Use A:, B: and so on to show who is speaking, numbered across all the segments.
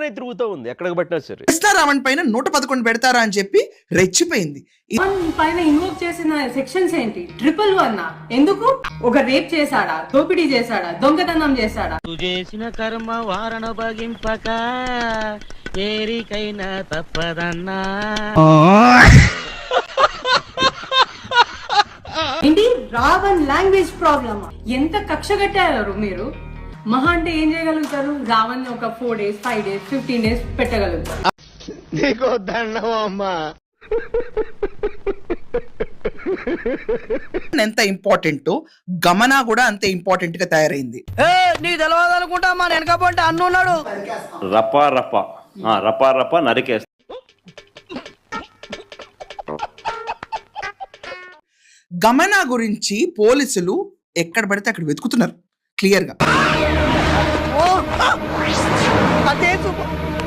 A: అలానే తిరుగుతూ ఉంది ఎక్కడికి పట్టినా సరే.
B: కృష్ణారావణ్ పైన 111 పెడతారా అని చెప్పి రెచ్చిపోయింది.
C: పైన ఇన్వోక్ చేసిన సెక్షన్స్ ఏంటి? 111 ఎందుకు? ఒక రేప్ చేశాడా, దోపిడీ చేశాడా, దొంగతనం చేశాడా?
D: చేసిన కర్మ వారణ భగింపక ఏరికైనా తప్పదన్నా.
C: ఏంటి రావణ్ లాంగ్వేజ్ ప్రాబ్లమ్? ఎంత కక్ష కట్టారు మీరు? మహా అంటే ఏం చేయగలుగుతారు? రావణ్ ఒక 4 days 5 days 15 days పెట్టగలుగుతారు.
D: నీకో దండం అమ్మా.
B: ఎంత ఇంపార్టెంట్ గమనా కూడా అంతే ఇంపార్టెంట్ గా తయారైంది.
D: నీ తెలవదనుకుంటా మా వెనకపోతే అన్నున్నాడు.
A: రపా రపా రపా రపా నరికేస్తా.
B: గమనా గురించి పోలీసులు ఎక్కడ పడితే అక్కడ వెతుకుతున్నారు క్లియర్ గా.
D: అదే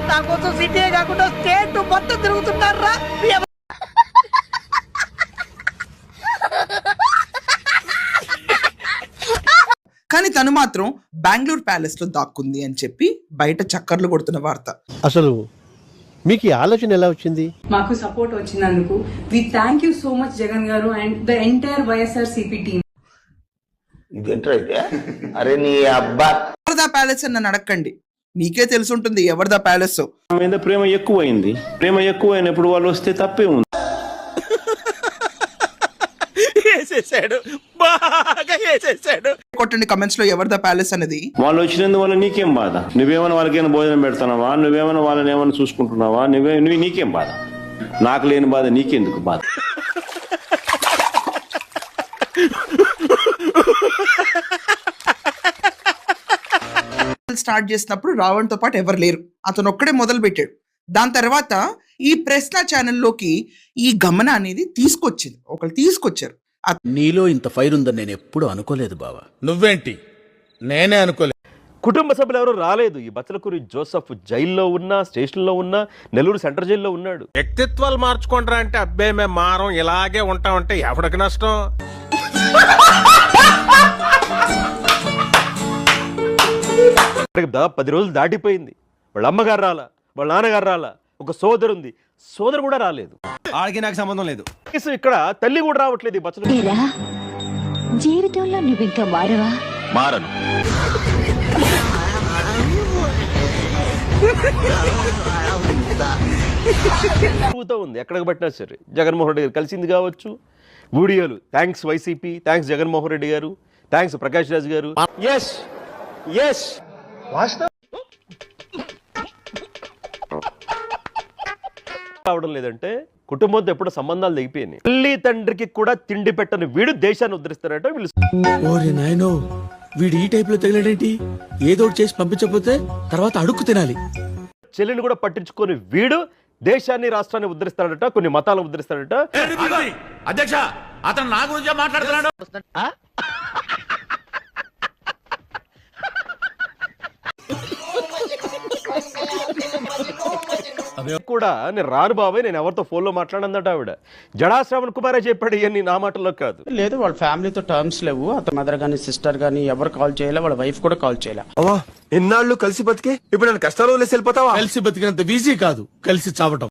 D: నా కోసం సిటీ కాకుండా స్టేట్ మొత్తం తిరుగుతున్నారా?
B: కానీ తను మాత్రం బెంగళూరు ప్యాలెస్ లో దాక్కుంది అని చెప్పి బయట చక్కర్లు కొడుతున్న వార్త.
E: అసలు మీకు ఈ ఆలోచన ఎలా వచ్చింది?
C: మాకు సపోర్ట్ వచ్చినందుకు we thank you so much Jagan గారు and the entire YSRCP team.
F: అరే నీ అబ్బా
B: ఎవరిదా ప్యాలెస్ అని నన్ను అడగండి, మీకే తెలిసి ఉంటుంది ఎవరిదా ప్యాలెస్.
A: మీద ప్రేమ ఎక్కువైంది. ప్రేమ ఎక్కువైనప్పుడు వాళ్ళు వస్తే తప్పే ఉంది.
B: కొట్టండి కమెంట్స్ లో ఎవరిదా ప్యాలెస్ అనేది.
A: వాళ్ళు వచ్చినందువల్ల నీకేం బాధ? నువ్వేమైనా వాళ్ళకైనా భోజనం పెడుతున్నావా? నువ్వేమైనా వాళ్ళని ఏమైనా చూసుకుంటున్నావా? నీకేం బాధ? నాకు లేని బాధ నీకెందుకు బాధ?
B: స్టార్ట్ చేసినప్పుడు రావణ్ తో పాటు ఎవరు లేరు, అతను ఒక్కడే మొదలు పెట్టాడు. దాని తర్వాత ఈ ప్రశ్న ఛానల్లోకి ఈ గమన అనేది ఒకరు తీసుకొచ్చారు.
G: నీలో ఇంత ఫైర్ ఉందని నేను ఎప్పుడు అనుకోలేదు బావా. నువ్వేంటి? నేనే అనుకోలేదు.
A: కుటుంబ సభ్యులు ఎవరు రాలేదు. ఈ బచ్చలకూరి జోసఫ్ జైల్లో ఉన్నా, స్టేషన్లో ఉన్నా, నెల్లూరు సెంట్రల్ జైల్లో ఉన్నాడు.
H: వ్యక్తిత్వాలు మార్చుకుంటారా అంటే అబ్బే మేము మారం ఇలాగే ఉంటామంటే ఎవరికి నష్టం?
A: దాదాపు 10 రోజులు దాటిపోయింది. వాళ్ళ అమ్మగారు రాలా, వాళ్ళ నాన్నగారు రాలా, ఒక సోదరు ఉంది, సోదరు కూడా రాలేదు.
H: ఆడికి నాకు సంబంధం లేదు.
A: ఇక్కడ తల్లి కూడా రావట్లేదు. ఈ బచ్చలకూరి
I: జీవితంలో నువ్వు ఇంకా మారవా?
F: మారను.
A: ఉంది ఎక్కడికి పట్టినా సరే. జగన్మోహన్ రెడ్డి గారు కలిసింది కావచ్చు, వీడియోలు thanks YCP, thanks Jaganmohan Reddy గారు, థ్యాంక్స్ ప్రకాష్ రాజ్ గారు. రావడం లేదంటే కుటుంబంతో ఎప్పుడు సంబంధాలు తెగిపోయినాయి. తల్లి తండ్రికి కూడా తిండి పెట్టని వీడు దేశాన్ని ఉద్ధరిస్తారట వీళ్ళు.
G: వీడు ఈ టైప్ లో తగిలేడేంటి? ఏదో చేసి పంపించకపోతే తర్వాత అడుక్కు తినాలి.
A: చెల్లిని కూడా పట్టించుకొని వీడు దేశాన్ని, రాష్ట్రాన్ని ఉద్ధరిస్తాడట, కొన్ని మతాలను ఉద్ధరిస్తాడట.
G: అధ్యక్ష అతను నా గురించే మాట్లాడుతున్నాడు.
A: కూడా నేను రాను బాబాయ్, నేను ఎవరితో ఫోన్లో మాట్లాడన్నట ఆవిడ. జడా శ్రావణ్ కుమారే చెప్పాడు ఇవన్నీ, నా మాటల్లో కాదు.
J: లేదు, వాళ్ళ ఫ్యామిలీతో టర్మ్స్ లేవు. అతని మదర్ గానీ సిస్టర్ గానీ ఎవరు కాల్ చేయలే, వాళ్ళ వైఫ్ కూడా కాల్ చేయలే.
H: ఎన్నాళ్ళు కలిసి బతికే ఇప్పుడు నేను కష్టాలు వదిలేసి వెళ్ళిపోతావా?
G: కలిసి బతికినంత ఈజీ కాదు కలిసి చావటం.